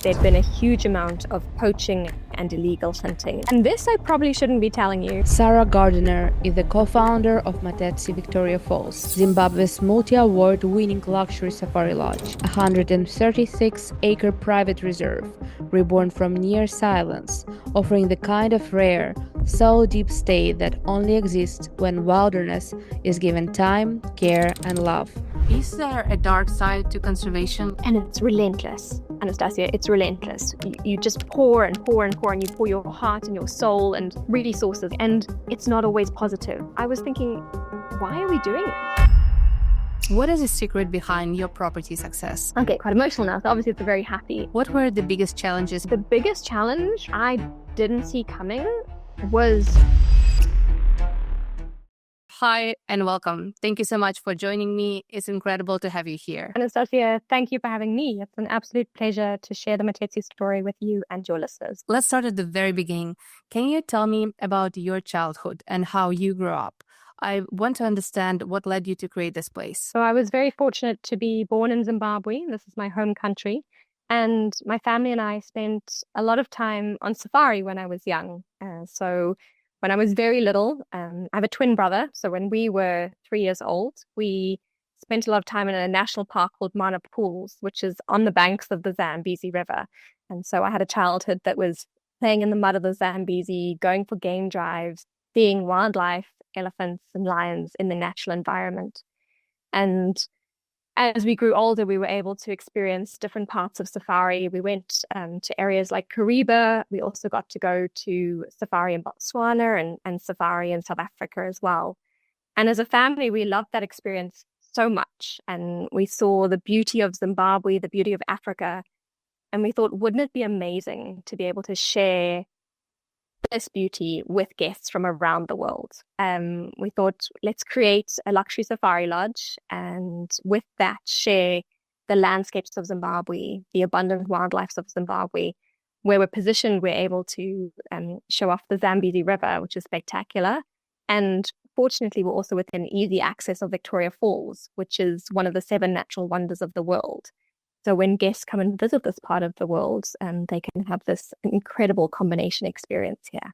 there'd been a huge amount of poaching and illegal hunting. And this I probably shouldn't be telling you. Sara Gardiner is the co-founder of Matetsi Victoria Falls, Zimbabwe's multi-award-winning luxury safari lodge, a 136-acre private reserve, reborn from near silence, offering the kind of rare, soul-deep state that only exists when wilderness is given time, care, and love. Is there a dark side to conservation? And it's relentless, Anastasia, it's relentless. You just pour and pour and pour, and you pour your heart and your soul and resources, and it's not always positive. I was thinking, why are we doing this? What is the secret behind your property success? Okay, quite emotional now, so obviously it's very happy. What were the biggest challenges? The biggest challenge I didn't see coming was... Hi and welcome. Thank you so much for joining me. It's incredible to have you here. Anastasia, thank you for having me. It's an absolute pleasure to share the Matetsi story with you and your listeners. Let's start at the very beginning. Can you tell me about your childhood and how you grew up? I want to understand what led you to create this place. So I was very fortunate to be born in Zimbabwe. This is my home country. And my family and I spent a lot of time on safari when I was young. When I was very little, I have a twin brother. So when we were 3 years old, we spent a lot of time in a national park called Mana Pools, which is on the banks of the Zambezi River. And so I had a childhood that was playing in the mud of the Zambezi, going for game drives, seeing wildlife, elephants and lions in the natural environment. And as we grew older, we were able to experience different parts of safari. We went to areas like Kariba. We also got to go to safari in Botswana and safari in South Africa as well. And as a family, we loved that experience so much. And we saw the beauty of Zimbabwe, the beauty of Africa. And we thought, wouldn't it be amazing to be able to share this beauty with guests from around the world? We thought, let's create a luxury safari lodge, and with that share the landscapes of Zimbabwe, the abundant wildlife of Zimbabwe. Where we're positioned, we're able to show off the Zambezi River, which is spectacular. And fortunately, we're also within easy access of Victoria Falls, which is one of the 7 natural wonders of the world. So when guests come and visit this part of the world, they can have this incredible combination experience here.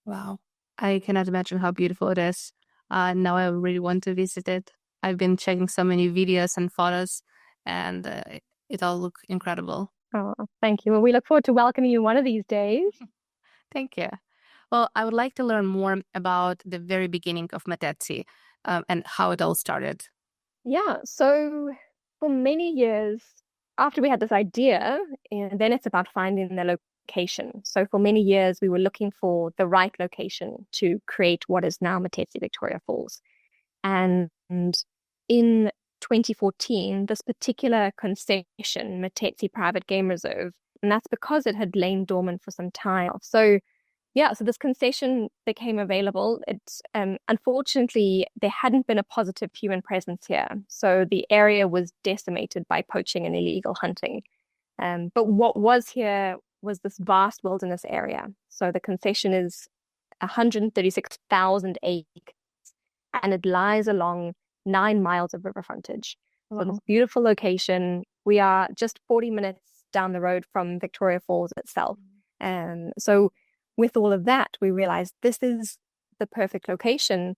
Wow. I cannot imagine how beautiful it is. Now I really want to visit it. I've been checking so many videos and photos, and it all looks incredible. Oh, thank you. Well, we look forward to welcoming you one of these days. Thank you. Well, I would like to learn more about the very beginning of Matetsi and how it all started. Yeah, so for many years, after we had this idea, and then it's about finding the location. So for many years, we were looking for the right location to create what is now Matetsi Victoria Falls. And in 2014, this particular concession, Matetsi Private Game Reserve, and that's because it had lain dormant for some time. So this concession became available. Unfortunately, there hadn't been a positive human presence here. So the area was decimated by poaching and illegal hunting. But what was here was this vast wilderness area. So the concession is 136,000 acres, and it lies along 9 miles of river frontage. So this beautiful location. We are just 40 minutes down the road from Victoria Falls itself. So with all of that, we realized this is the perfect location.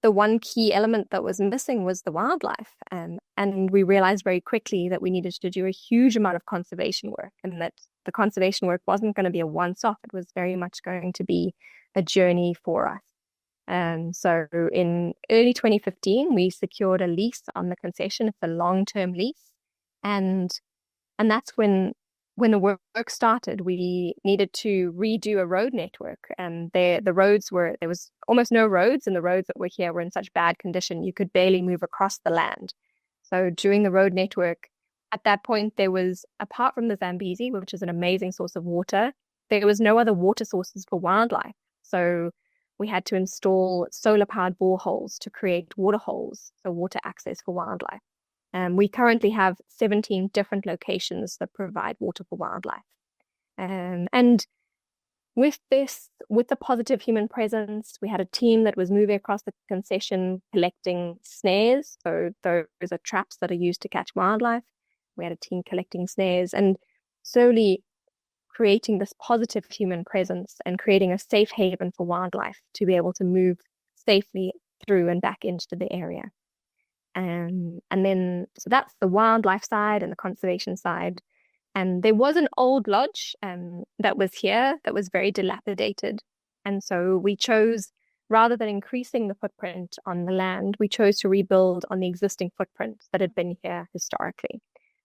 The one key element that was missing was the wildlife. And we realized very quickly that we needed to do a huge amount of conservation work, and that the conservation work wasn't going to be a once-off. It was very much going to be a journey for us. So in early 2015, we secured a lease on the concession. It's a long-term lease. And that's when the work started. We needed to redo a road network, and there was almost no roads, and the roads that were here were in such bad condition you could barely move across the land. So doing the road network, at that point there was, apart from the Zambezi, which is an amazing source of water, there was no other water sources for wildlife. So we had to install solar-powered boreholes to create water holes, so water access for wildlife. We currently have 17 different locations that provide water for wildlife. And with the positive human presence, we had a team that was moving across the concession collecting snares. So those are traps that are used to catch wildlife. We had a team collecting snares. And slowly creating this positive human presence and creating a safe haven for wildlife to be able to move safely through and back into the area. And then, so that's the wildlife side and the conservation side. And there was an old lodge that was here that was very dilapidated. And so we chose, rather than increasing the footprint on the land, we chose to rebuild on the existing footprint that had been here historically.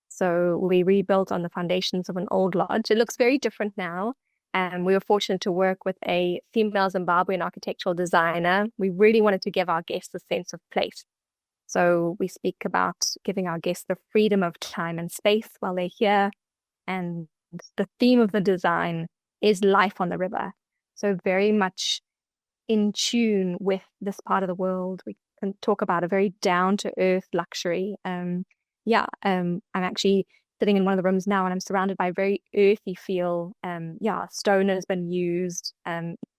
So we rebuilt on the foundations of an old lodge. It looks very different now. And we were fortunate to work with a female Zimbabwean architectural designer. We really wanted to give our guests a sense of place. So we speak about giving our guests the freedom of time and space while they're here. And the theme of the design is life on the river. So very much in tune with this part of the world. We can talk about a very down-to-earth luxury. I'm actually sitting in one of the rooms now and I'm surrounded by a very earthy feel. Stone has been used,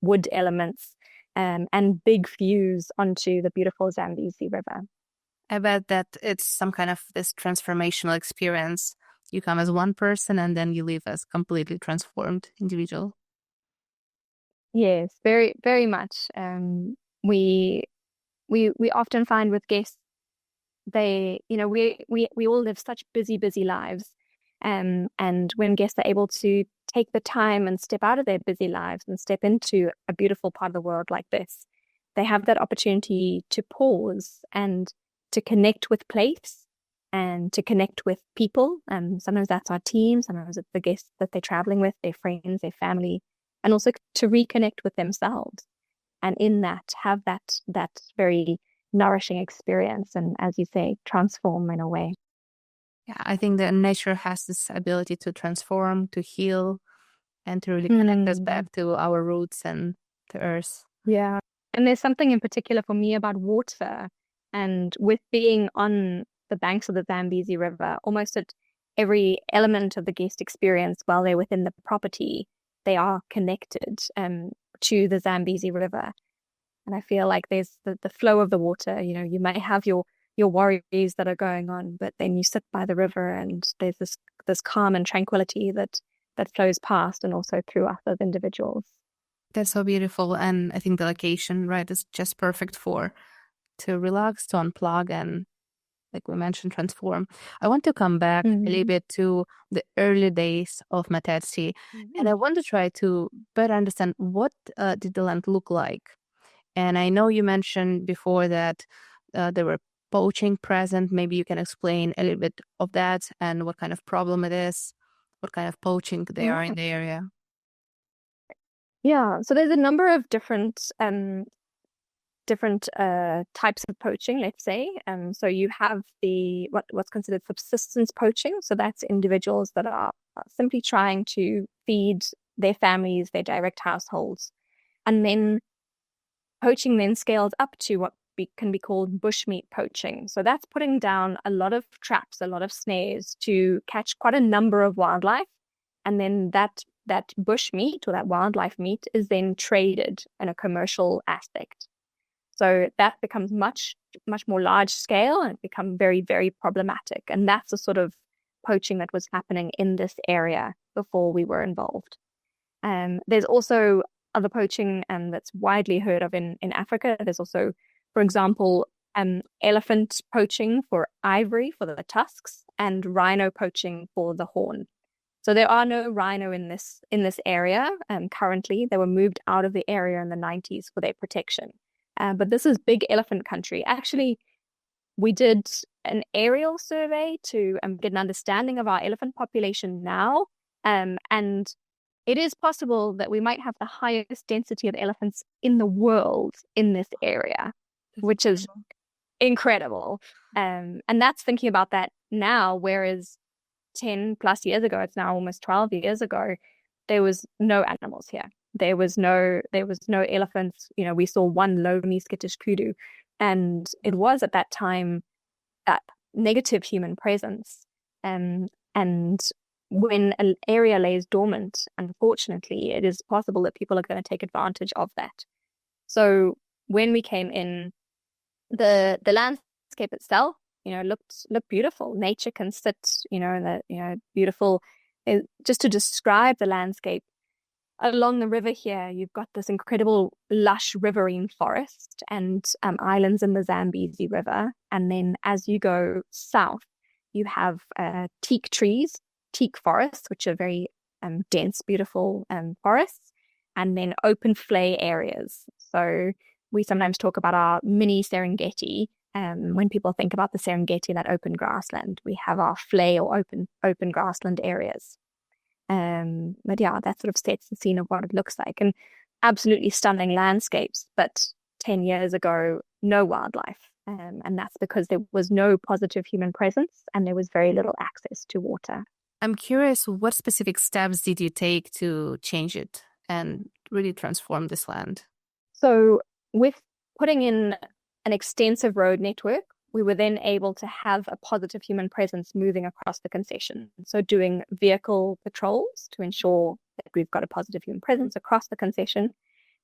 wood elements, and big views onto the beautiful Zambezi River. I bet that it's some kind of this transformational experience. You come as one person and then you leave as completely transformed individual. Yes, very, very much. We often find with guests, we all live such busy lives. And when guests are able to take the time and step out of their busy lives and step into a beautiful part of the world like this, they have that opportunity to pause and to connect with place and to connect with people. And sometimes that's our team, sometimes it's the guests that they're traveling with, their friends, their family, and also to reconnect with themselves. And in that, have that very nourishing experience. And as you say, transform in a way. Yeah, I think that nature has this ability to transform, to heal, and to really connect us back to our roots and the earth. Yeah. And there's something in particular for me about water. And with being on the banks of the Zambezi River, almost at every element of the guest experience while they're within the property, they are connected to the Zambezi River. And I feel like there's the flow of the water. You know, you might have your worries that are going on, but then you sit by the river and there's this calm and tranquility that flows past and also through us as individuals. That's so beautiful. And I think the location, right, is just perfect to relax, to unplug, and like we mentioned, transform. I want to come back a little bit to the early days of Matetsi, and I want to try to better understand what did the land look like. And I know you mentioned before that there were poaching present. Maybe you can explain a little bit of that and what kind of problem it is, what kind of poaching they are in the area. Yeah, so there's a number of different types of poaching, let's say. So you have what's considered subsistence poaching. So that's individuals that are simply trying to feed their families, their direct households. And then poaching then scales up to what can be called bushmeat poaching. So that's putting down a lot of traps, a lot of snares to catch quite a number of wildlife. And then that bushmeat or that wildlife meat is then traded in a commercial aspect. So that becomes much, much more large scale and it becomes very, very problematic. And that's the sort of poaching that was happening in this area before we were involved. There's also other poaching that's widely heard of in Africa. There's also, for example, elephant poaching for ivory, for the tusks, and rhino poaching for the horn. So there are no rhino in this area currently. They were moved out of the area in the 90s for their protection. But this is big elephant country. Actually, we did an aerial survey to get an understanding of our elephant population now. And it is possible that we might have the highest density of elephants in the world in this area, which is incredible. And that's thinking about that now, whereas 10 plus years ago, it's now almost 12 years ago, there was no animals here. There was no elephants. You know, we saw one lonely skittish kudu. And it was at that time that negative human presence. And when an area lays dormant, unfortunately, it is possible that people are going to take advantage of that. So when we came in, the landscape itself, you know, looked beautiful. Nature can sit, you know, in the beautiful just to describe the landscape, along the river here, you've got this incredible lush riverine forest and islands in the Zambezi River. And then as you go south, you have teak trees, teak forests, which are very dense, beautiful forests, and then open flay areas. So we sometimes talk about our mini Serengeti. When people think about the Serengeti, that open grassland, we have our flay or open grassland areas. But yeah, that sort of sets the scene of what it looks like, and absolutely stunning landscapes. But 10 years ago, no wildlife. And that's because there was no positive human presence and there was very little access to water. I'm curious, what specific steps did you take to change it and really transform this land? So with putting in an extensive road network, we were then able to have a positive human presence moving across the concession. So doing vehicle patrols to ensure that we've got a positive human presence across the concession,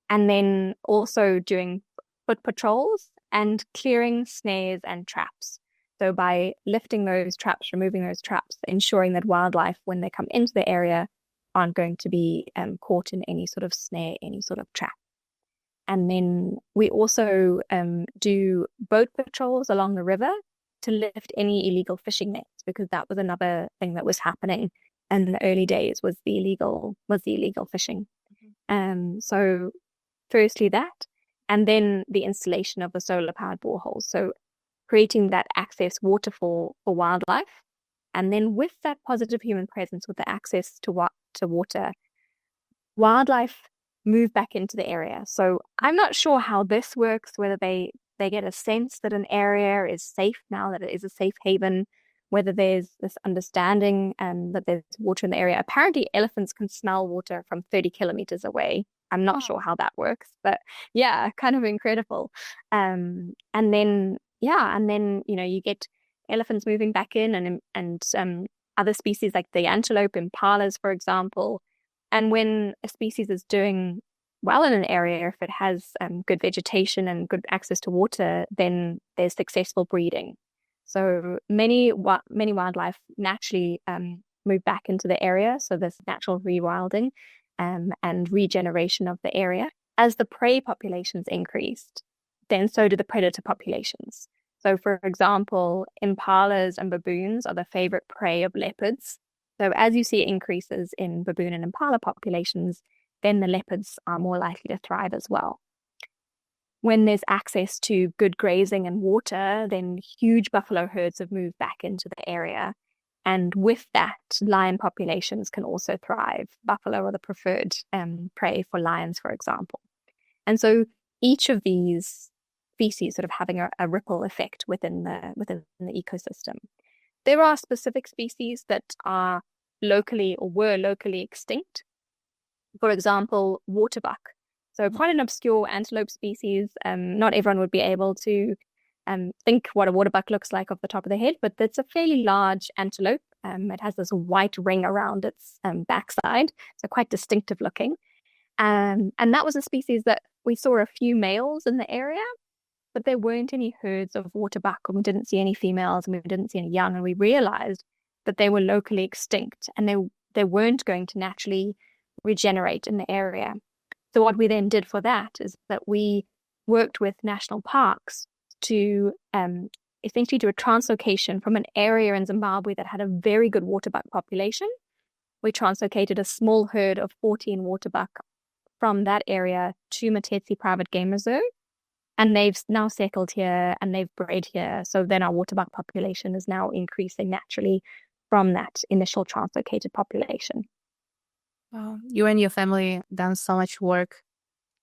and then also doing foot patrols and clearing snares and traps. So by lifting those traps, removing those traps, ensuring that wildlife, when they come into the area, aren't going to be caught in any sort of snare, any sort of trap. And then we also do boat patrols along the river to lift any illegal fishing nets, because that was another thing that was happening in the early days, was the illegal fishing. So firstly that, and then the installation of the solar powered boreholes. So creating that access water for wildlife. And then with that positive human presence, with the access to water, wildlife move back into the area. So I'm not sure how this works, whether they get a sense that an area is safe now, that it is a safe haven, whether there's this understanding that there's water in the area. Apparently elephants can smell water from 30 kilometers away. I'm not sure how that works, but yeah, kind of incredible. And then you get elephants moving back in, and other species like the antelope, impalas, for example. And when a species is doing well in an area, if it has good vegetation and good access to water, then there's successful breeding. So many wildlife naturally move back into the area. So there's natural rewilding and regeneration of the area. As the prey populations increased, then so do the predator populations. So for example, impalas and baboons are the favorite prey of leopards. So as you see increases in baboon and impala populations, then the leopards are more likely to thrive as well. When there's access to good grazing and water, then huge buffalo herds have moved back into the area. And with that, lion populations can also thrive. Buffalo are the preferred prey for lions, for example. And so each of these species sort of having a ripple effect within the ecosystem. There are specific species that are locally or were locally extinct. For example, waterbuck. So quite an obscure antelope species. Not everyone would be able to think what a waterbuck looks like off the top of their head, but it's a fairly large antelope. It has this white ring around its backside, so quite distinctive looking. And that was a species that we saw a few males in the area, but there weren't any herds of waterbuck, and we didn't see any females, and we didn't see any young, and we realized that they were locally extinct and they weren't going to naturally regenerate in the area. So what we then did for that is that we worked with national parks to essentially do a translocation from an area in Zimbabwe that had a very good waterbuck population. We translocated a small herd of 14 waterbuck from that area to Matetsi Private Game Reserve. And they've now settled here and they've bred here. So then our waterbuck population is now increasing naturally from that initial translocated population. Wow. You and your family done so much work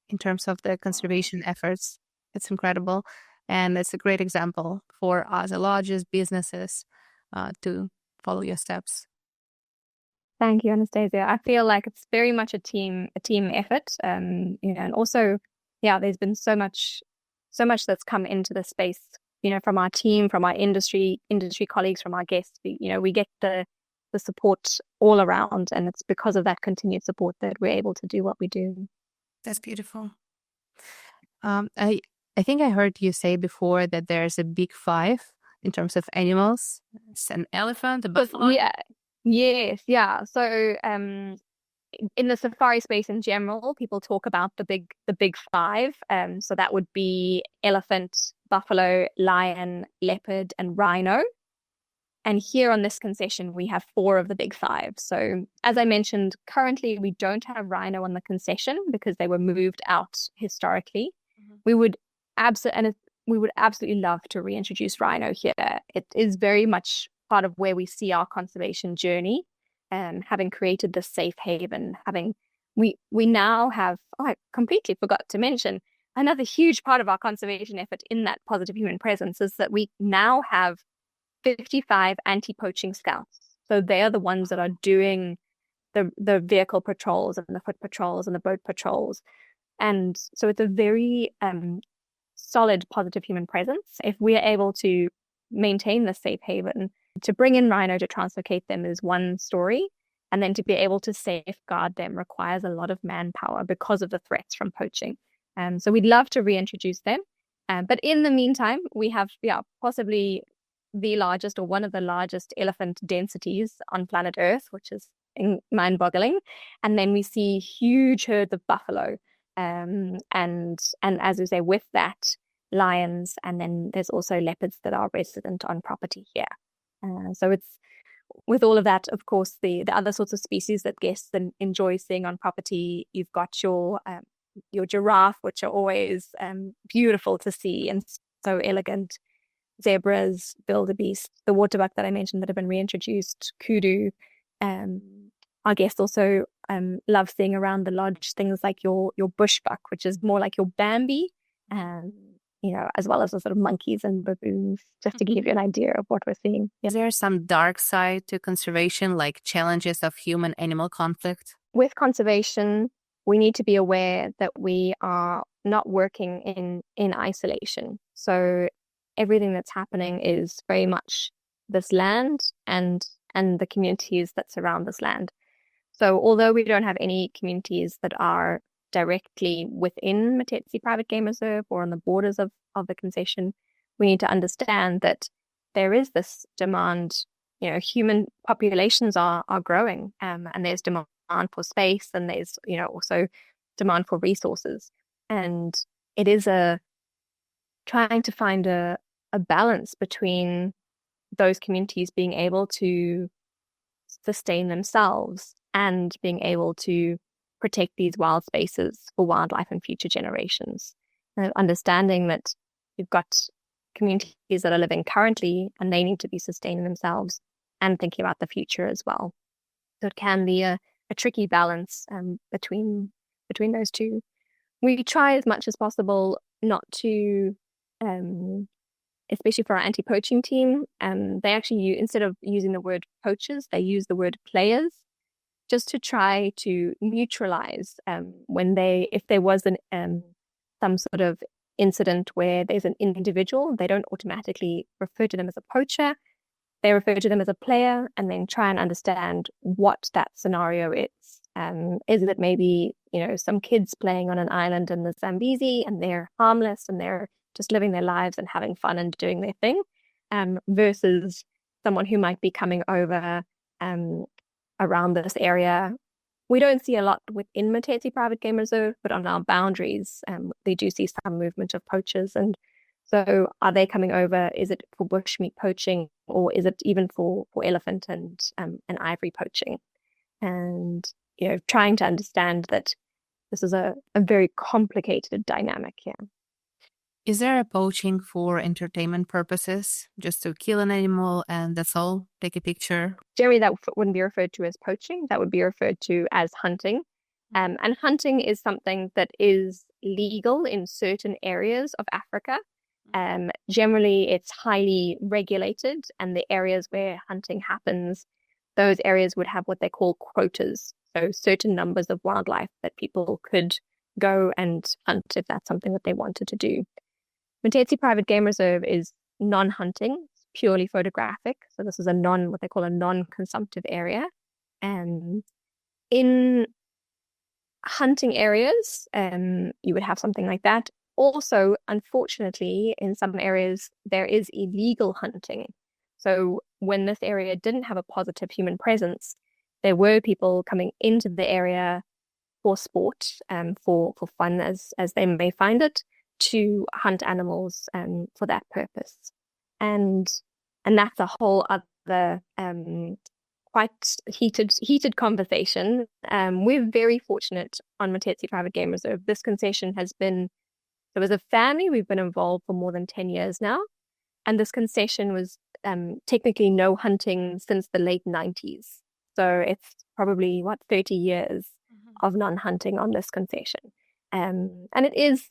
in terms of the conservation efforts. It's incredible. And it's a great example for us, the largest businesses, to follow your steps. Thank you, Anastasia. I feel like it's very much a team effort. And also, there's been so much that's come into the space, from our team, from our industry colleagues, from our guests. We get the support all around, and it's because of that continued support that we're able to do what we do. That's beautiful. I think I heard you say before that there's a big five in terms of animals. It's an elephant, a buffalo. Yes, yeah. So in the safari space in general, people talk about the big five. So that would be elephant, buffalo, lion, leopard, and rhino. And here on this concession, we have four of the big five. So as I mentioned, currently we don't have rhino on the concession because they were moved out historically. We would we would absolutely love to reintroduce rhino here. It is very much part of where we see our conservation journey. Having created this safe haven, we now have, oh, I completely forgot to mention another huge part of our conservation effort in that positive human presence is that we now have 55 anti-poaching scouts. So they are the ones that are doing the vehicle patrols and the foot patrols and the boat patrols. And so it's a very solid positive human presence. If we are able to maintain the safe haven, to bring in rhino to translocate them is one story. And then to be able to safeguard them requires a lot of manpower because of the threats from poaching. So we'd love to reintroduce them. But in the meantime, we have possibly the largest or one of the largest elephant densities on planet Earth, which is mind-boggling. And then we see huge herds of buffalo. And as we say, with that, lions, and then there's also leopards that are resident on property here. So it's with all of that, of course, the other sorts of species that guests enjoy seeing on property. You've got your giraffe, which are always beautiful to see and so elegant. Zebras, wildebeest, the waterbuck that I mentioned that have been reintroduced, kudu. Our guests also love seeing around the lodge things like your bushbuck, which is more like your Bambi, as well as the sort of monkeys and baboons, just to give you an idea of what we're seeing. Is there some dark side to conservation, like challenges of human-animal conflict? With conservation, we need to be aware that we are not working in isolation. So everything that's happening is very much this land and the communities that surround this land. So although we don't have any communities that are directly within Matetsi Private Game Reserve or on the borders of the concession, we need to understand that there is this demand. Human populations are growing, and there's demand for space, and there's also demand for resources, and it is trying to find a balance between those communities being able to sustain themselves and being able to protect these wild spaces for wildlife and future generations. Understanding that you've got communities that are living currently and they need to be sustaining themselves and thinking about the future as well. So it can be a tricky balance between those two. We try as much as possible not to especially for our anti-poaching team, they actually instead of using the word poachers, they use the word players, just to try to neutralize if there was some sort of incident where there's an individual, they don't automatically refer to them as a poacher. They refer to them as a player and then try and understand what that scenario is. Is it maybe, some kids playing on an island in the Zambezi and they're harmless and they're just living their lives and having fun and doing their thing, versus someone who might be coming over around this area. We don't see a lot within Matetsi Private Game Reserve, but on our boundaries, they do see some movement of poachers. And so are they coming over? Is it for bushmeat poaching, or is it even for elephant and ivory poaching? And, trying to understand that this is a very complicated dynamic here. Is there a poaching for entertainment purposes, just to kill an animal and that's all, take a picture? Generally, that wouldn't be referred to as poaching. That would be referred to as hunting. And hunting is something that is legal in certain areas of Africa. Generally, it's highly regulated, and the areas where hunting happens, those areas would have what they call quotas. So certain numbers of wildlife that people could go and hunt if that's something that they wanted to do. Matetsi Private Game Reserve is non-hunting, purely photographic. So this is what they call a non-consumptive area. And in hunting areas, you would have something like that. Also, unfortunately, in some areas, there is illegal hunting. So when this area didn't have a positive human presence, there were people coming into the area for sport, for fun as they may find it, to hunt animals for that purpose. And that's a whole other quite heated conversation. We're very fortunate on Matetsi Private Game Reserve. This concession has been, so as a family, we've been involved for more than 10 years now. And this concession was technically no hunting since the late 90s. So it's probably, 30 years of non-hunting on this concession. And it is,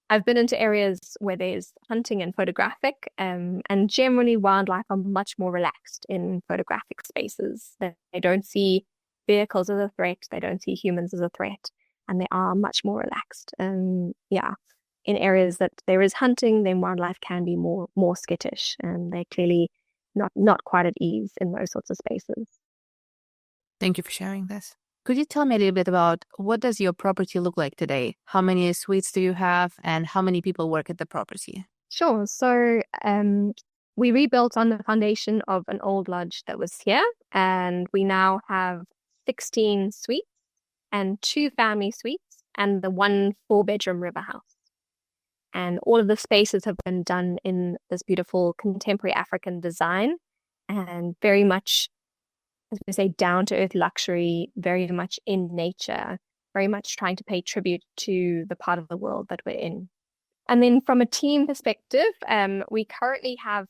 I've been into areas where there's hunting and photographic, and generally wildlife are much more relaxed in photographic spaces. They don't see vehicles as a threat, they don't see humans as a threat, and they are much more relaxed. Yeah, in areas that there is hunting, then wildlife can be more skittish, and they're clearly not quite at ease in those sorts of spaces. Thank you for sharing this. Could you tell me a little bit about what does your property look like today? How many suites do you have, and how many people work at the property? Sure. So we rebuilt on the foundation of an old lodge that was here, and we now have 16 suites and 2 family suites and the 1 4-bedroom river house. And all of the spaces have been done in this beautiful contemporary African design, and very much, as we say, down-to-earth luxury, very much in nature, very much trying to pay tribute to the part of the world that we're in. And then from a team perspective, we currently have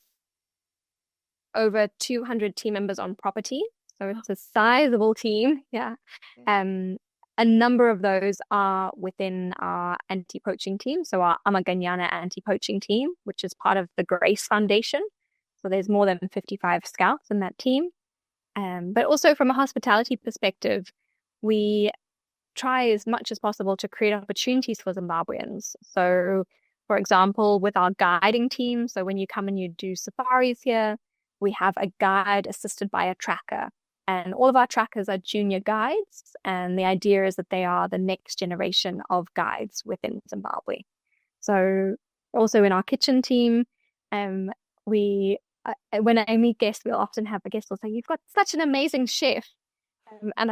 over 200 team members on property. So it's a sizable team. Yeah. A number of those are within our anti-poaching team. So our Amaganyana anti-poaching team, which is part of the Grace Foundation. So there's more than 55 scouts in that team. But also from a hospitality perspective, we try as much as possible to create opportunities for Zimbabweans. So, for example, with our guiding team, so when you come and you do safaris here, we have a guide assisted by a tracker. And all of our trackers are junior guides. And the idea is that they are the next generation of guides within Zimbabwe. So also in our kitchen team, when I meet guests, we'll often have a guest will say, "You've got such an amazing chef." And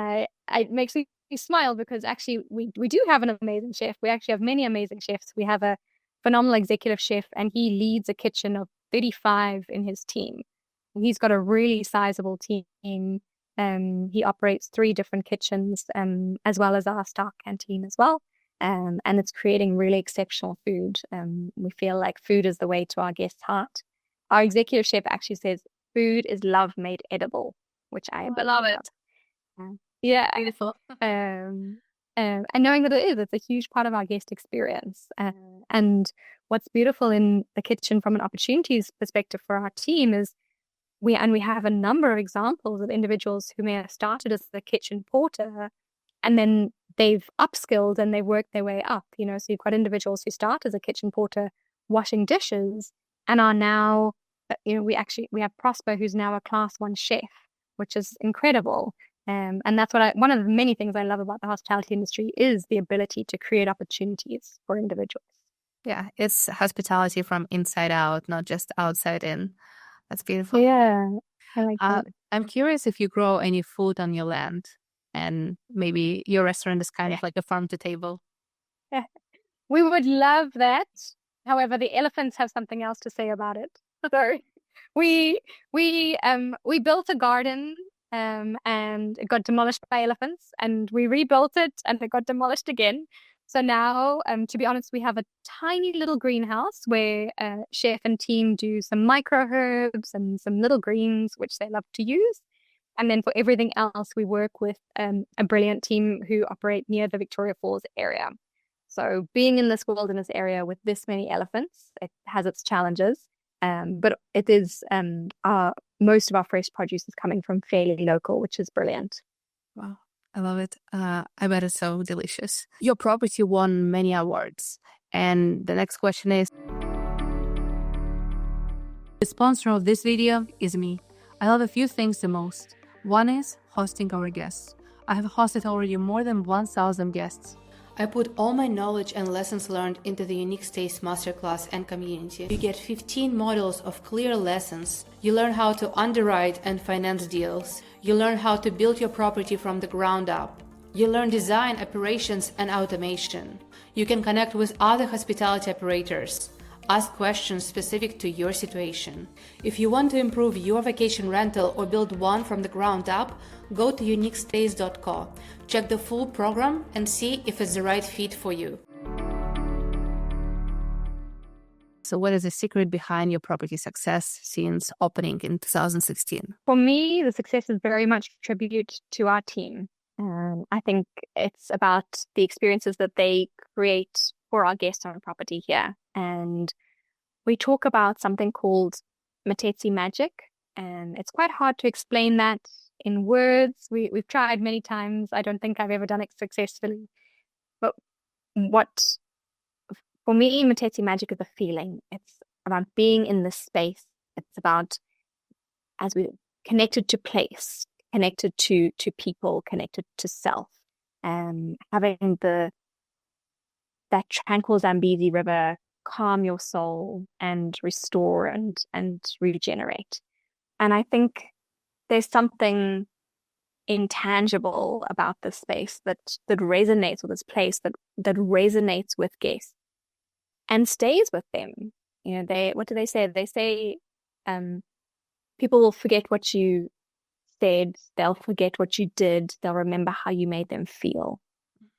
it makes me smile, because actually we do have an amazing chef. We actually have many amazing chefs. We have a phenomenal executive chef, and he leads a kitchen of 35 in his team. He's got a really sizable team. He operates 3 different kitchens, as well as our staff canteen as well. And it's creating really exceptional food. We feel like food is the way to our guests' heart. Our executive chef actually says, "Food is love made edible," which I love it. Yeah. Beautiful. And knowing that it's a huge part of our guest experience. And what's beautiful in the kitchen from an opportunities perspective for our team is we have a number of examples of individuals who may have started as the kitchen porter, and then they've upskilled and they've worked their way up. So you've got individuals who start as a kitchen porter washing dishes and are now, we have Prosper, who's now a class 1 chef, which is incredible. And that's one of the many things I love about the hospitality industry is the ability to create opportunities for individuals. Yeah, it's hospitality from inside out, not just outside in. That's beautiful. Yeah, I like that. I'm curious if you grow any food on your land, and maybe your restaurant is kind of like a farm to table. Yeah. We would love that. However, the elephants have something else to say about it. So we built a garden, and it got demolished by elephants, and we rebuilt it and it got demolished again. So now, to be honest, we have a tiny little greenhouse where chef and team do some micro herbs and some little greens, which they love to use. And then for everything else, we work with a brilliant team who operate near the Victoria Falls area. So being in this wilderness area with this many elephants, it has its challenges. But it is most of our fresh produce is coming from fairly local, which is brilliant. Wow. I love it. I bet it's so delicious. Your property won many awards. And the next question is, the sponsor of this video is me. I love a few things the most. One is hosting our guests. I have hosted already more than 1,000 guests. I put all my knowledge and lessons learned into the Unique Stays Masterclass and community. You get 15 modules of clear lessons. You learn how to underwrite and finance deals. You learn how to build your property from the ground up. You learn design, operations, and automation. You can connect with other hospitality operators. Ask questions specific to your situation. If you want to improve your vacation rental or build one from the ground up, go to uniquestays.co. Check the full program and see if it's the right fit for you. So what is the secret behind your property success since opening in 2016? For me, the success is very much a tribute to our team. I think it's about the experiences that they create for our guests on property here. And we talk about something called Matetsi magic, and it's quite hard to explain that in words. We've tried many times. I don't think I've ever done it successfully. But for me, Matetsi magic is a feeling. It's about being in this space. It's about, as we connected to place, connected to people, connected to self, and having that tranquil Zambezi River calm your soul and restore and regenerate. And I think there's something intangible about this space that resonates with this place, that resonates with guests and stays with them. You know, what do they say? They say people will forget what you said, they'll forget what you did, they'll remember how you made them feel.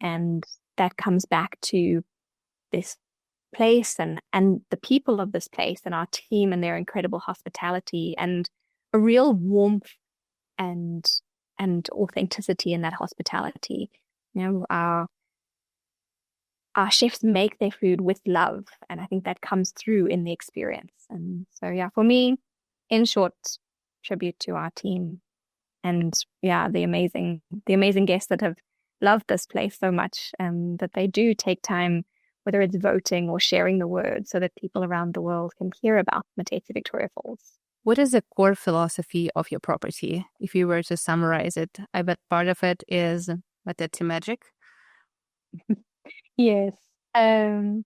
And that comes back to this place and the people of this place and our team and their incredible hospitality and a real warmth and authenticity in that hospitality. You know, our chefs make their food with love, and I think that comes through in the experience. And so, yeah, for me, in short, tribute to our team and the amazing guests that have loved this place so much, that they do take time, whether it's voting or sharing the word, so that people around the world can hear about Matetsi Victoria Falls. What is the core philosophy of your property? If you were to summarize it, I bet part of it is Matetsi magic. Yes. So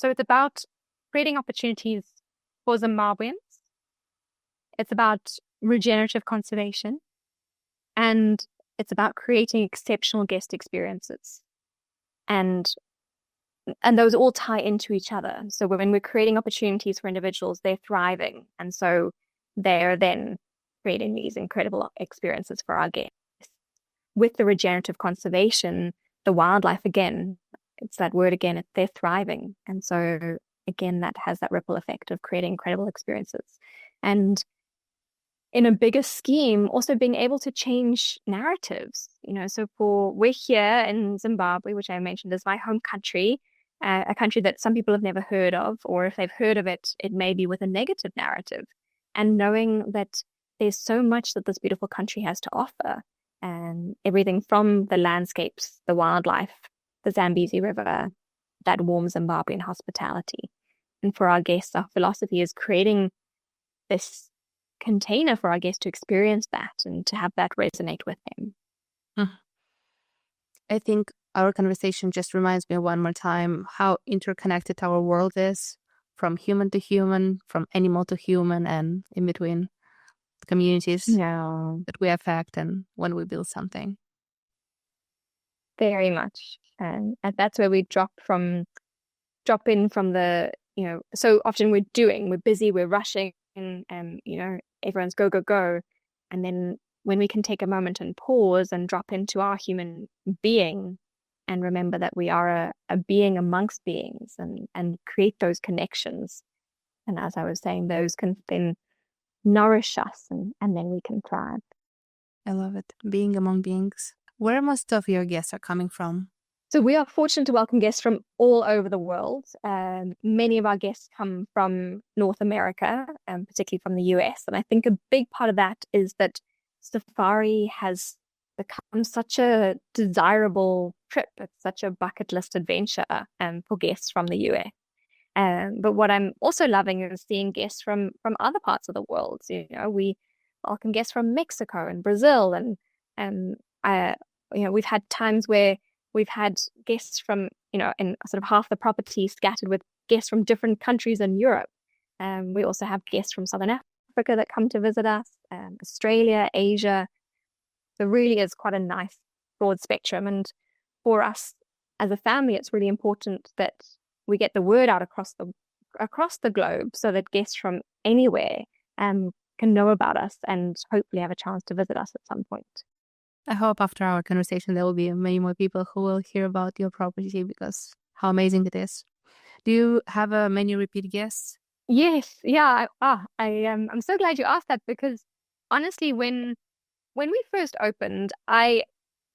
it's about creating opportunities for Zimbabweans. It's about regenerative conservation, and it's about creating exceptional guest experiences. And those all tie into each other. So when we're creating opportunities for individuals, they're thriving. And so they're then creating these incredible experiences for our guests. With the regenerative conservation, the wildlife, again, it's that word again, they're thriving. And so again, that has that ripple effect of creating incredible experiences. And in a bigger scheme, also being able to change narratives, you know, so we're here in Zimbabwe, which I mentioned is my home country, a country that some people have never heard of, or if they've heard of it, it may be with a negative narrative. And knowing that there's so much that this beautiful country has to offer, and everything from the landscapes, the wildlife, the Zambezi River, that warm Zimbabwean hospitality. And for our guests, our philosophy is creating this container for our guests to experience that and to have that resonate with them. I think our conversation just reminds me one more time how interconnected our world is, from human to human, from animal to human, and in between communities that we affect and when we build something. Very much. And that's where we drop in from the, you know, so often we're busy, we're rushing, and you know, everyone's go, go, go. And then when we can take a moment and pause and drop into our human being and remember that we are a being amongst beings and create those connections. And as I was saying, those can then nourish us and then we can thrive. I love it. Being among beings. Where most of your guests are coming from? So we are fortunate to welcome guests from all over the world. Many of our guests come from North America, particularly from the US. And I think a big part of that is that safari has become such a desirable trip. It's such a bucket list adventure for guests from the US. But what I'm also loving is seeing guests from other parts of the world. So, you know, we welcome guests from Mexico and Brazil and we've had times where we've had guests from, in sort of half the property scattered with guests from different countries in Europe. We also have guests from Southern Africa that come to visit us, Australia, Asia. So really is quite a nice broad spectrum. And for us as a family, it's really important that we get the word out across the globe so that guests from anywhere can know about us and hopefully have a chance to visit us at some point. I hope after our conversation there will be many more people who will hear about your property because how amazing it is. Do you have many repeat guests? Yes, yeah. I'm so glad you asked that because honestly, when we first opened, I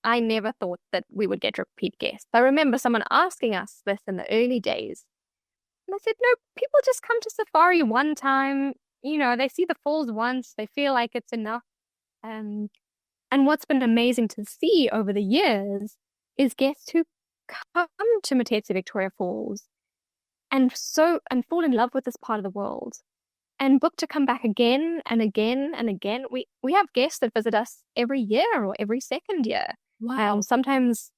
never thought that we would get repeat guests. I remember someone asking us this in the early days, and I said, no, people just come to safari one time. They see the falls once, they feel like it's enough. And what's been amazing to see over the years is guests who come to Matetsi Victoria Falls and fall in love with this part of the world and book to come back again and again and again. We have guests that visit us every year or every second year. Wow. Sometimes,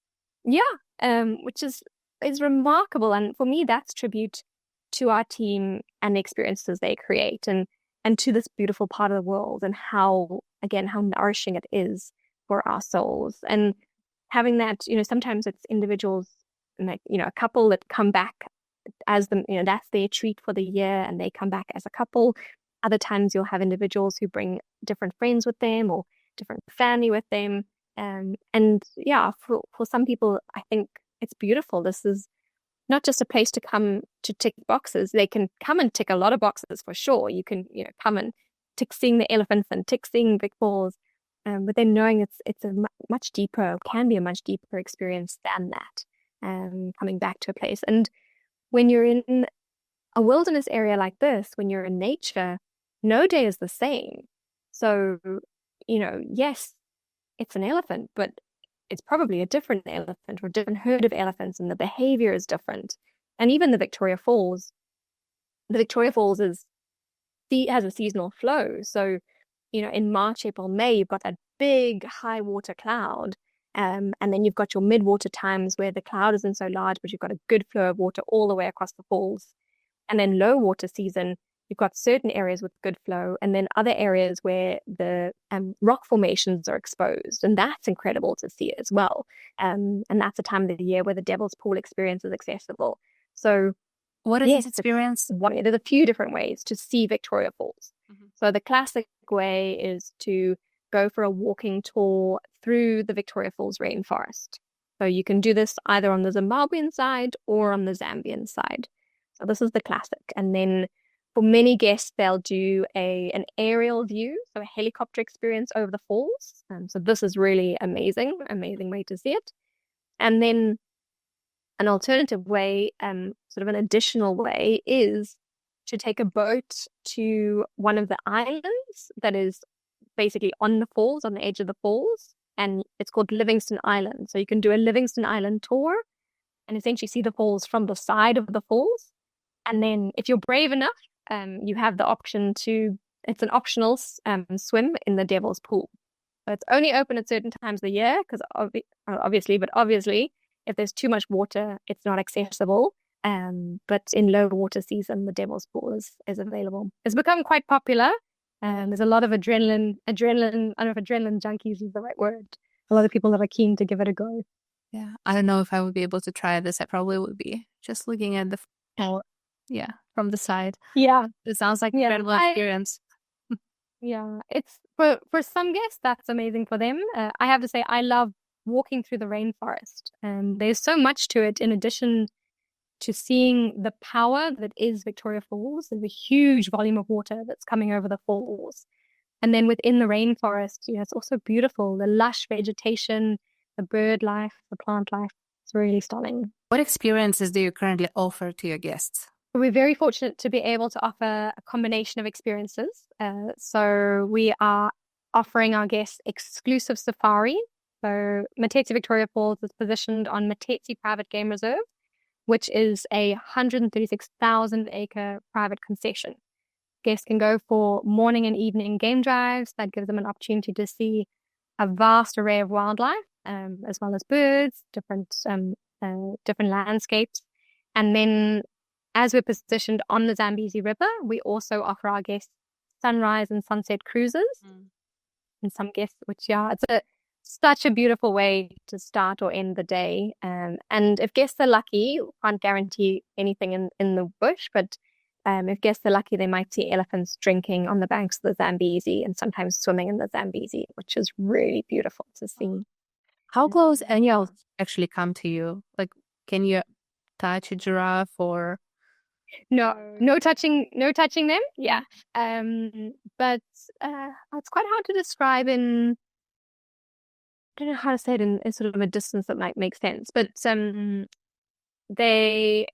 which is remarkable. And for me, that's tribute to our team and the experiences they create and to this beautiful part of the world and how nourishing it is for our souls. And having that, sometimes it's individuals, like, a couple that come back as them, that's their treat for the year and they come back as a couple. Other times you'll have individuals who bring different friends with them or different family with them. For some people, I think it's beautiful. This is not just a place to come to tick boxes. They can come and tick a lot of boxes for sure. You can, come and tick seeing the elephants and tick seeing big falls. But then knowing it's a much deeper, can be a much deeper experience than that. Coming back to a place. And when you're in a wilderness area like this, when you're in nature, no day is the same. So, yes, it's an elephant, but it's probably a different elephant or a different herd of elephants, and the behavior is different. And even the Victoria Falls has a seasonal flow. So, in March, April, May, you've got that big high water cloud. And then you've got your mid-water times where the cloud isn't so large, but you've got a good flow of water all the way across the falls. And then low water season, you've got certain areas with good flow, and then other areas where the rock formations are exposed. And that's incredible to see as well. And that's a time of the year where the Devil's Pool experience is accessible. So what is this experience? There's a few different ways to see Victoria Falls. Mm-hmm. So the classic way is to go for a walking tour through the Victoria Falls rainforest. So you can do this either on the Zimbabwean side or on the Zambian side. So this is the classic. And then for many guests, they'll do an aerial view, so a helicopter experience over the falls. So this is really amazing way to see it. And then an alternative way, sort of an additional way, is to take a boat to one of the islands that is basically on the falls, on the edge of the falls, and it's called Livingston Island. So you can do a Livingston Island tour and essentially see the falls from the side of the falls. And then if you're brave enough, you have the option it's an optional swim in the Devil's Pool. So it's only open at certain times of the year because obviously if there's too much water, it's not accessible. But in low water season, the Devil's Pool is available. It's become quite popular. There's a lot of adrenaline. I don't know if adrenaline junkies is the right word. A lot of people that are keen to give it a go. Yeah, I don't know if I would be able to try this. I probably would be just looking at the from the side. Yeah, it sounds like an incredible experience. Yeah, it's for some guests that's amazing for them. I have to say, I love walking through the rainforest, and there's so much to it in addition to seeing the power that is Victoria Falls. There's a huge volume of water that's coming over the falls. And then within the rainforest, it's also beautiful. The lush vegetation, the bird life, the plant life. It's really stunning. What experiences do you currently offer to your guests? We're very fortunate to be able to offer a combination of experiences. So we are offering our guests exclusive safari. So Matetsi Victoria Falls is positioned on Matetsi Private Game Reserve, which is a 136,000 acre private concession. Guests can go for morning and evening game drives. That gives them an opportunity to see a vast array of wildlife, as well as birds, different landscapes. And then as we're positioned on the Zambezi River, we also offer our guests sunrise and sunset cruises. And some guests, it's such a beautiful way to start or end the day. And if guests are lucky, can't guarantee anything in the bush, but if guests are lucky, they might see elephants drinking on the banks of the Zambezi and sometimes swimming in the Zambezi, which is really beautiful to see. How close animals actually come to you? Like, can you touch a giraffe or? No touching them. Yeah. But it's quite hard to describe I don't know how to say it in sort of a distance that might make sense. But they're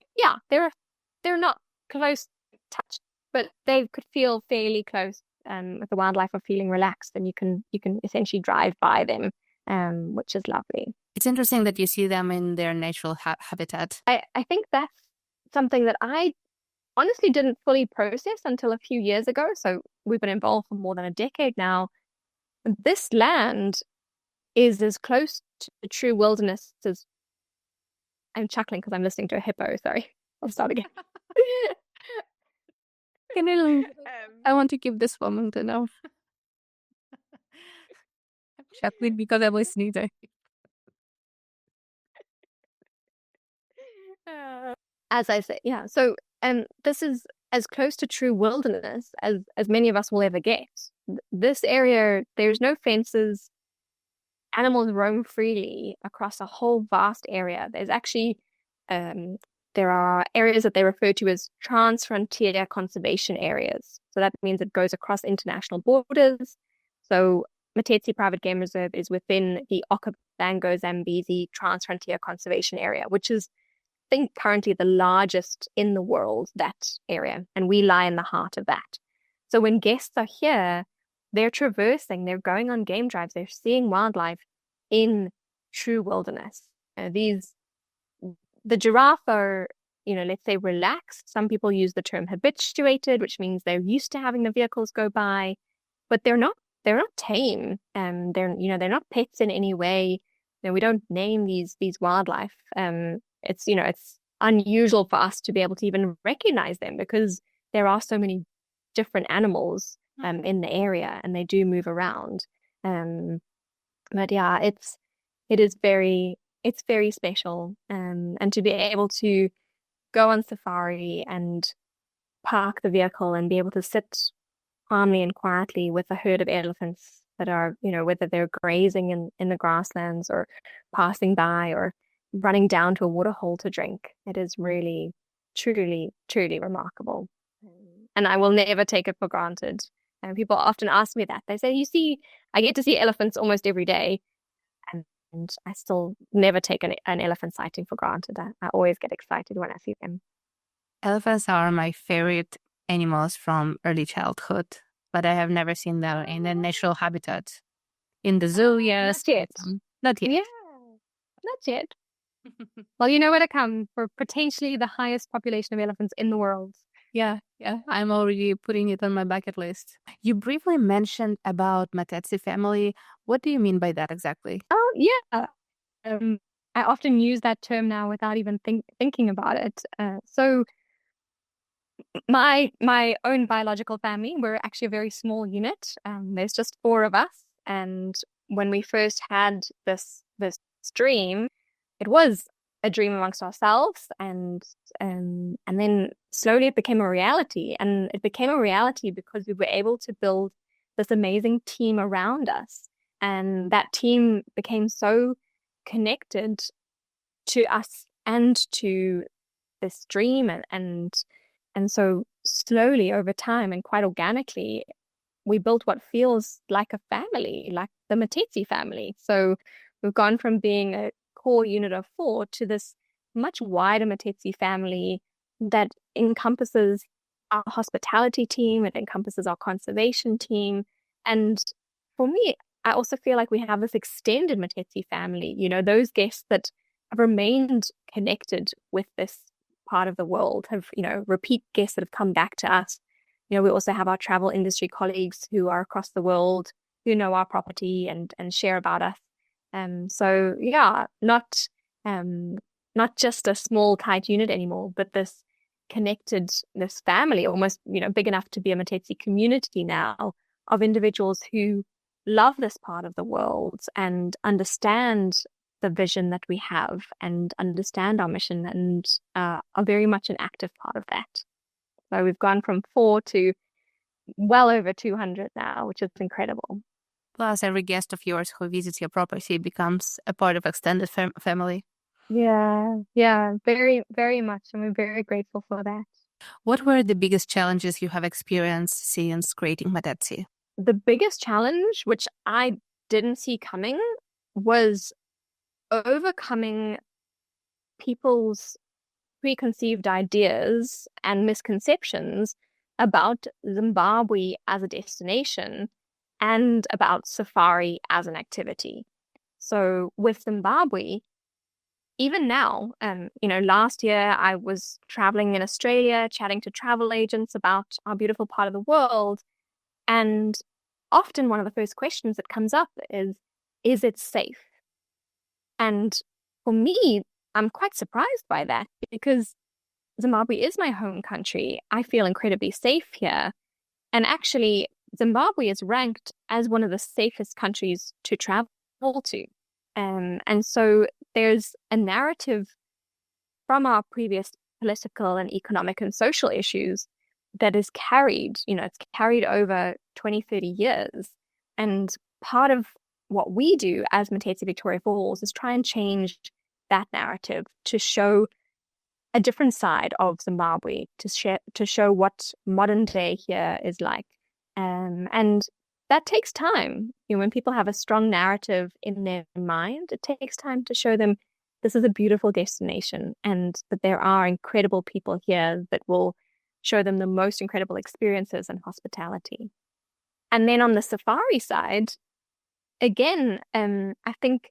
not close touch, but they could feel fairly close with the wildlife or feeling relaxed, and you can essentially drive by them, which is lovely. It's interesting that you see them in their natural habitat. I think that's something that I honestly didn't fully process until a few years ago. So we've been involved for more than a decade now. This land is as close to the true wilderness as... I'm chuckling because I'm listening to a hippo. Sorry, I'll start again. I want to give this woman to know. I'm chuckling because I'm listening to it. As I say, yeah. So, this is as close to true wilderness as many of us will ever get. This area, there's no fences. Animals roam freely across a whole vast area. There's actually, there are areas that they refer to as trans-frontier conservation areas. So that means it goes across international borders. So Matetsi Private Game Reserve is within the Okavango Zambezi Trans-Frontier Conservation Area, which is, I think, currently the largest in the world, that area. And we lie in the heart of that. So when guests are here, they're traversing, they're going on game drives, they're seeing wildlife in true wilderness. The giraffe are, let's say relaxed. Some people use the term habituated, which means they're used to having the vehicles go by, but they're not tame. They're not pets in any way. We don't name these wildlife. It's unusual for us to be able to even recognize them because there are so many different animals in the area, and they do move around. But yeah, it's very special. And to be able to go on safari and park the vehicle and be able to sit calmly and quietly with a herd of elephants that are, whether they're grazing in the grasslands or passing by or running down to a water hole to drink. It is really, truly, truly remarkable. And I will never take it for granted. And people often ask me that. They say, I get to see elephants almost every day. And I still never take an elephant sighting for granted. I always get excited when I see them. Elephants are my favorite animals from early childhood, but I have never seen them in a natural habitat. In the zoo, yes. Not yet. Not yet. Yeah, not yet. Well, you know where to come for potentially the highest population of elephants in the world. Yeah. I'm already putting it on my bucket list. You briefly mentioned about Matetsi family. What do you mean by that exactly? Oh, yeah. I often use that term now without even thinking about it. So my own biological family, we're actually a very small unit. There's just 4 of us. And when we first had this dream, it was a dream amongst ourselves, and then slowly it became a reality. And it became a reality because we were able to build this amazing team around us, and that team became so connected to us and to this dream, and so slowly over time and quite organically, we built what feels like a family, like the Matetsi family. So we've gone from being a core unit of 4 to this much wider Matetsi family that encompasses our hospitality team, it encompasses our conservation team. And for me, I also feel like we have this extended Matetsi family, those guests that have remained connected with this part of the world, have, repeat guests that have come back to us. We also have our travel industry colleagues who are across the world who know our property and share about us. So yeah, not just a small tight unit anymore, but this family, almost, big enough to be a Matetsi community now of individuals who love this part of the world and understand the vision that we have and understand our mission and are very much an active part of that. So we've gone from 4 to well over 200 now, which is incredible. Plus, every guest of yours who visits your property becomes a part of extended family. Yeah, very, very much. And we're very grateful for that. What were the biggest challenges you have experienced since creating Matetsi? The biggest challenge, which I didn't see coming, was overcoming people's preconceived ideas and misconceptions about Zimbabwe as a destination and about safari as an activity. So with Zimbabwe, even now, last year I was traveling in Australia, chatting to travel agents about our beautiful part of the world. And often one of the first questions that comes up is it safe? And for me, I'm quite surprised by that because Zimbabwe is my home country. I feel incredibly safe here. And actually, Zimbabwe is ranked as one of the safest countries to travel to. And so there's a narrative from our previous political and economic and social issues that is carried, it's carried over 20, 30 years. And part of what we do as Matetsi Victoria Falls is try and change that narrative to show a different side of Zimbabwe, to show what modern day here is like. And that takes time. When people have a strong narrative in their mind, it takes time to show them this is a beautiful destination and that there are incredible people here that will show them the most incredible experiences and hospitality. And then on the safari side, again, I think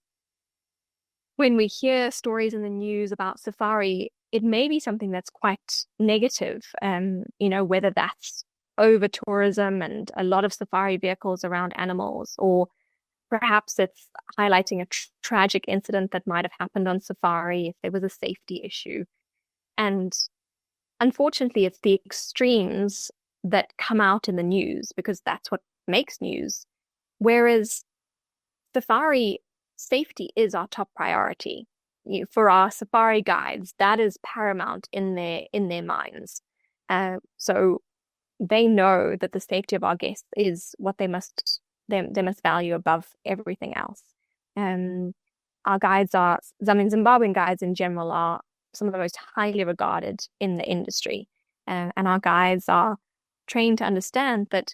when we hear stories in the news about safari, it may be something that's quite negative, whether that's over tourism and a lot of safari vehicles around animals, or perhaps it's highlighting a tragic incident that might have happened on safari if there was a safety issue. And unfortunately, it's the extremes that come out in the news because that's what makes news. Whereas safari safety is our top priority. For our safari guides, that is paramount in their minds. So they know that the safety of our guests is what they must value above everything else. Our guides Zimbabwean guides in general are some of the most highly regarded in the industry. And our guides are trained to understand that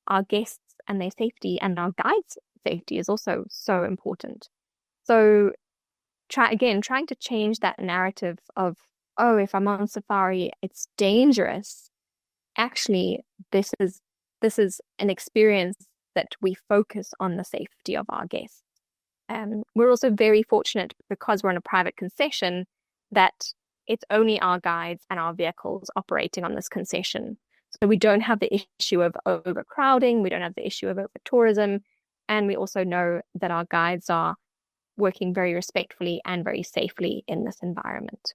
our guests and their safety and our guides' safety is also so important. So trying to change that narrative of, oh, if I'm on safari, it's dangerous. Actually, this is an experience that we focus on the safety of our guests. We're also very fortunate because we're in a private concession that it's only our guides and our vehicles operating on this concession. So we don't have the issue of overcrowding, we don't have the issue of over-tourism, and we also know that our guides are working very respectfully and very safely in this environment.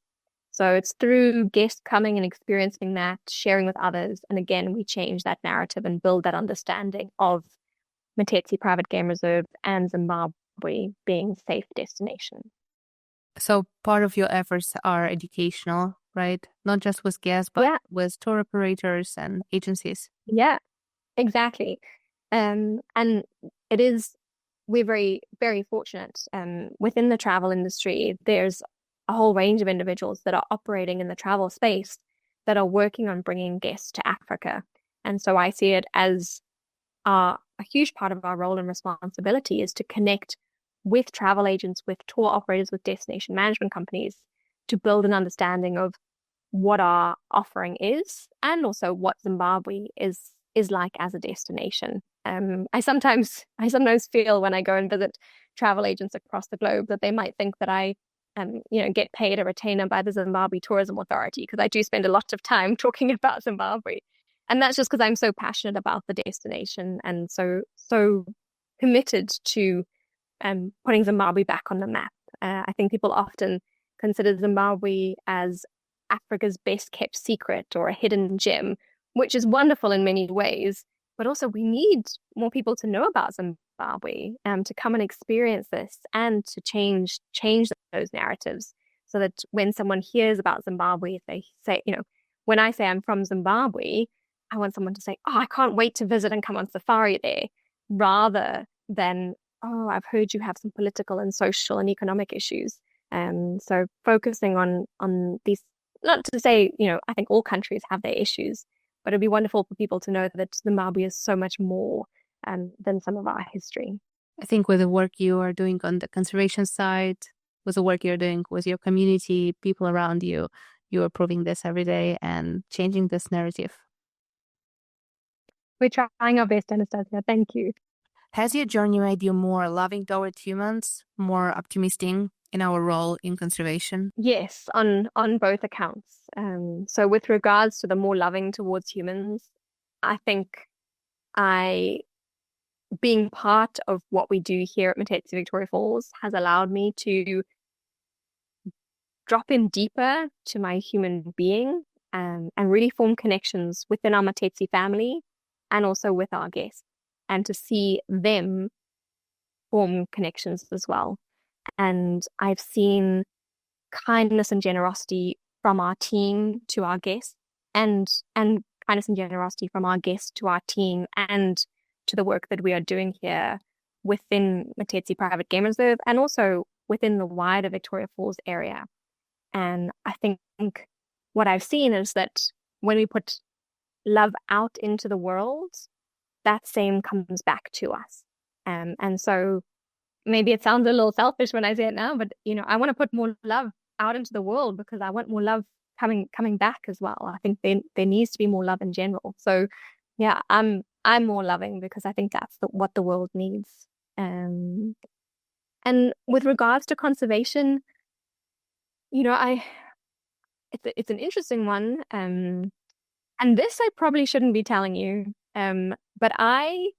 So it's through guests coming and experiencing that, sharing with others, and again, we change that narrative and build that understanding of Matetsi Private Game Reserve and Zimbabwe being safe destination. So part of your efforts are educational, right? Not just with guests, but with tour operators and agencies. Yeah, exactly. And we're very, very fortunate. Within the travel industry, there's a whole range of individuals that are operating in the travel space that are working on bringing guests to Africa. And so I see it as a huge part of our role and responsibility is to connect with travel agents, with tour operators, with destination management companies to build an understanding of what our offering is and also what Zimbabwe is like as a destination. I sometimes feel when I go and visit travel agents across the globe that they might think that I get paid a retainer by the Zimbabwe Tourism Authority because I do spend a lot of time talking about Zimbabwe. And that's just because I'm so passionate about the destination and so committed to putting Zimbabwe back on the map. I think people often consider Zimbabwe as Africa's best kept secret or a hidden gem, which is wonderful in many ways. But also we need more people to know about Zimbabwe, to come and experience this and to change those narratives so that when someone hears about Zimbabwe, if they say, when I say I'm from Zimbabwe, I want someone to say, oh, I can't wait to visit and come on safari there, rather than, oh, I've heard you have some political and social and economic issues. So focusing on these, not to say, I think all countries have their issues, but it'd be wonderful for people to know that Zimbabwe is so much more than some of our history. I think with the work you are doing on the conservation side, with the work you're doing with your community, people around you, you are proving this every day and changing this narrative. We're trying our best, Anastasia. Thank you. Has your journey made you more loving toward humans, more optimistic in our role in conservation? Yes, on both accounts. So with regards to the more loving towards humans, I think being part of what we do here at Matetsi Victoria Falls has allowed me to drop in deeper to my human being and really form connections within our Matetsi family and also with our guests, and to see them form connections as well. And I've seen kindness and generosity from our team to our guests, and kindness and generosity from our guests to our team, and to the work that we are doing here within Matetsi Private Game Reserve and also within the wider Victoria Falls area. And I think what I've seen is that when we put love out into the world, that same comes back to us. And so maybe it sounds a little selfish when I say it now, but I want to put more love out into the world because I want more love coming back as well. I think there needs to be more love in general. So yeah, I'm more loving because I think that's what the world needs. And with regards to conservation, it's an interesting one. And this I probably shouldn't be telling you. But I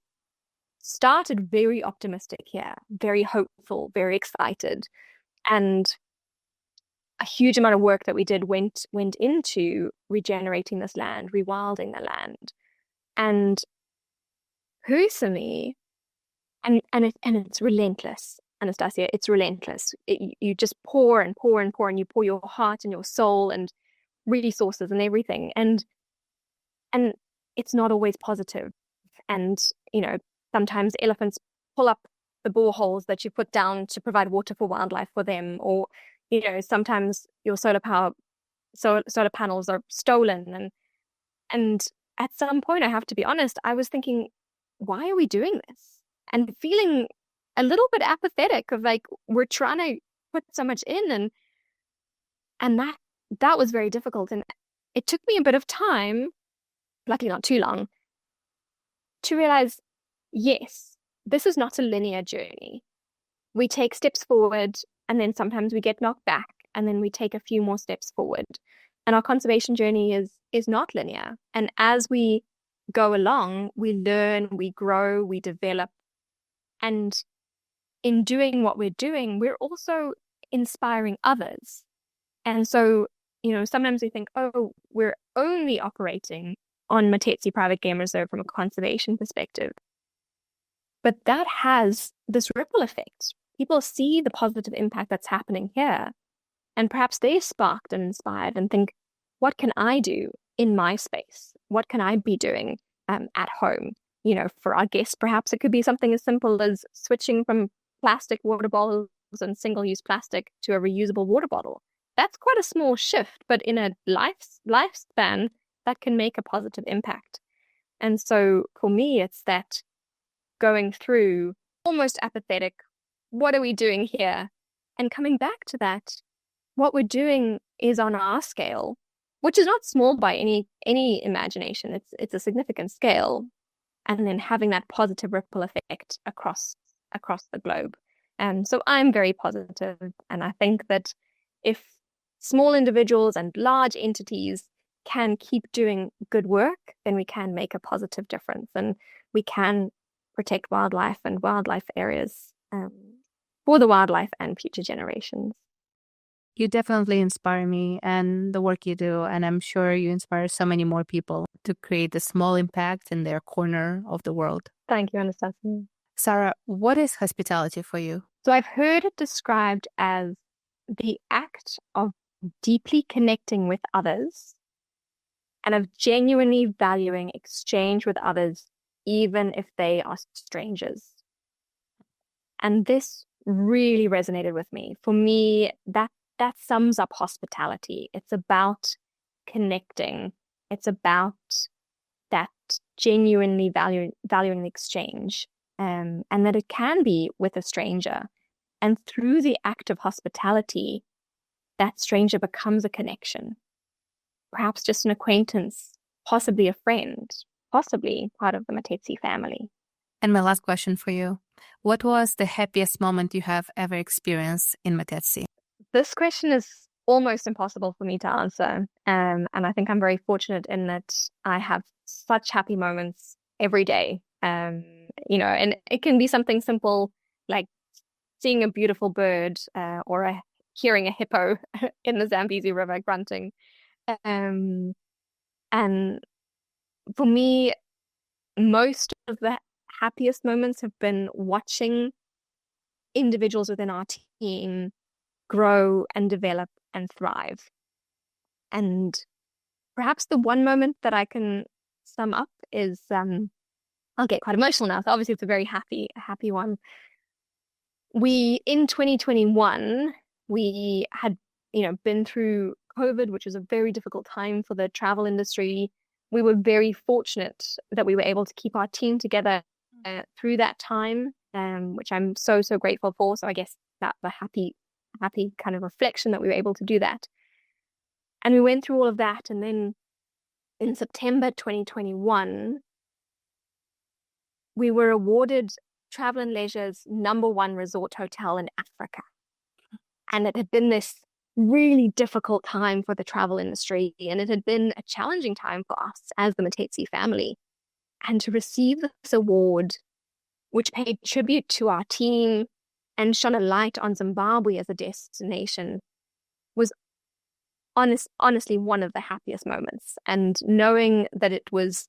started very optimistic here, very hopeful, very excited. And a huge amount of work that we did went into regenerating this land, rewilding the land. And personally, and it's relentless, Anastasia, it's relentless. You just pour and pour and pour, and you pour your heart and your soul and resources and everything. And it's not always positive. And, sometimes elephants pull up the boreholes that you put down to provide water for wildlife for them. Or, sometimes your solar panels are stolen. And at some point, I have to be honest, I was thinking, why are we doing this? And feeling a little bit apathetic of like, we're trying to put so much in. And that was very difficult. And it took me a bit of time, luckily not too long, to realize, yes, this is not a linear journey. We take steps forward and then sometimes we get knocked back and then we take a few more steps forward. And our conservation journey is not linear. And as we go along, we learn, we grow, we develop. And in doing what we're doing, we're also inspiring others. And so, sometimes we think, oh, we're only operating on Matetsi Private Game Reserve from a conservation perspective. But that has this ripple effect. People see the positive impact that's happening here. And perhaps they're sparked and inspired and think, what can I do in my space? What can I be doing at home? For our guests, perhaps it could be something as simple as switching from plastic water bottles and single-use plastic to a reusable water bottle. That's quite a small shift, but in a lifespan, that can make a positive impact. And so for me, it's that going through almost apathetic, what are we doing here? And coming back to that, what we're doing is on our scale, which is not small by any imagination. It's a significant scale. And then having that positive ripple effect across the globe. And so I'm very positive. And I think that if small individuals and large entities can keep doing good work, then we can make a positive difference, and we can protect wildlife and wildlife areas for the wildlife and future generations. You definitely inspire me and the work you do, and I'm sure you inspire so many more people to create a small impact in their corner of the world. Thank you, Anastasia. Sara, what is hospitality for you? So I've heard it described as the act of deeply connecting with others and of genuinely valuing exchange with others, even if they are strangers. And this really resonated with me. For me, that sums up hospitality. It's about connecting. It's about that genuinely valuing the exchange, and that it can be with a stranger. And through the act of hospitality, that stranger becomes a connection, perhaps just an acquaintance, possibly a friend, possibly part of the Matetsi family. And my last question for you, what was the happiest moment you have ever experienced in Matetsi? This question is almost impossible for me to answer. And I think I'm very fortunate in that I have such happy moments every day. And it can be something simple like seeing a beautiful bird or hearing a hippo in the Zambezi River grunting. And for me, most of the happiest moments have been watching individuals within our team grow and develop and thrive. And perhaps the one moment that I can sum up is, I'll get quite emotional now. So obviously it's a very happy one. In 2021, we had, been through COVID, which was a very difficult time for the travel industry. We were very fortunate that we were able to keep our team together through that time, which I'm so, so grateful for. So I guess that the happy kind of reflection that we were able to do that. And we went through all of that. And then in September 2021, we were awarded Travel and Leisure's #1 resort hotel in Africa. And it had been this really difficult time for the travel industry, and it had been a challenging time for us as the Matetsi family. And to receive this award, which paid tribute to our team and shone a light on Zimbabwe as a destination, was honestly one of the happiest moments. And knowing that it was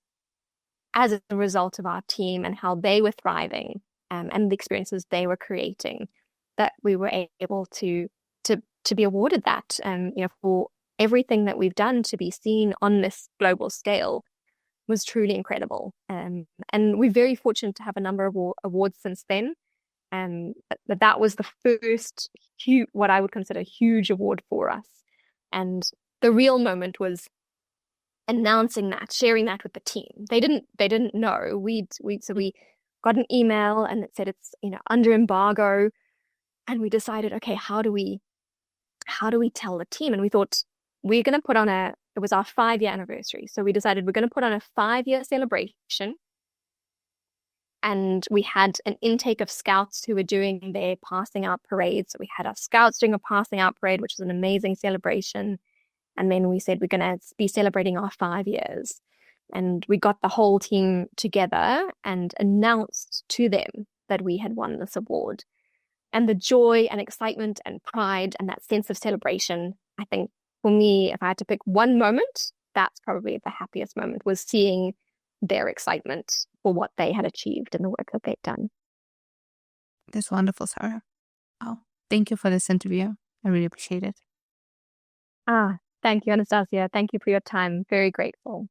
as a result of our team and how they were thriving and the experiences they were creating, that we were able to be awarded that, for everything that we've done, to be seen on this global scale was truly incredible. And we're very fortunate to have a number of awards since then. But that was the first what I would consider a huge award for us. And the real moment was announcing that, sharing that with the team. They didn't know. So we got an email and it said it's under embargo, and we decided, okay, how do we tell the team? And we thought we're going to put on it was our 5-year anniversary. So we decided we're going to put on a 5-year celebration. And we had an intake of scouts who were doing their passing out parade. So we had our scouts doing a passing out parade, which was an amazing celebration. And then we said we're going to be celebrating our 5 years. And we got the whole team together and announced to them that we had won this award. And the joy and excitement and pride and that sense of celebration, I think for me, if I had to pick one moment, that's probably the happiest moment, was seeing their excitement for what they had achieved and the work that they'd done. That's wonderful, Sara. Oh, thank you for this interview. I really appreciate it. Thank you, Anastasia. Thank you for your time. Very grateful.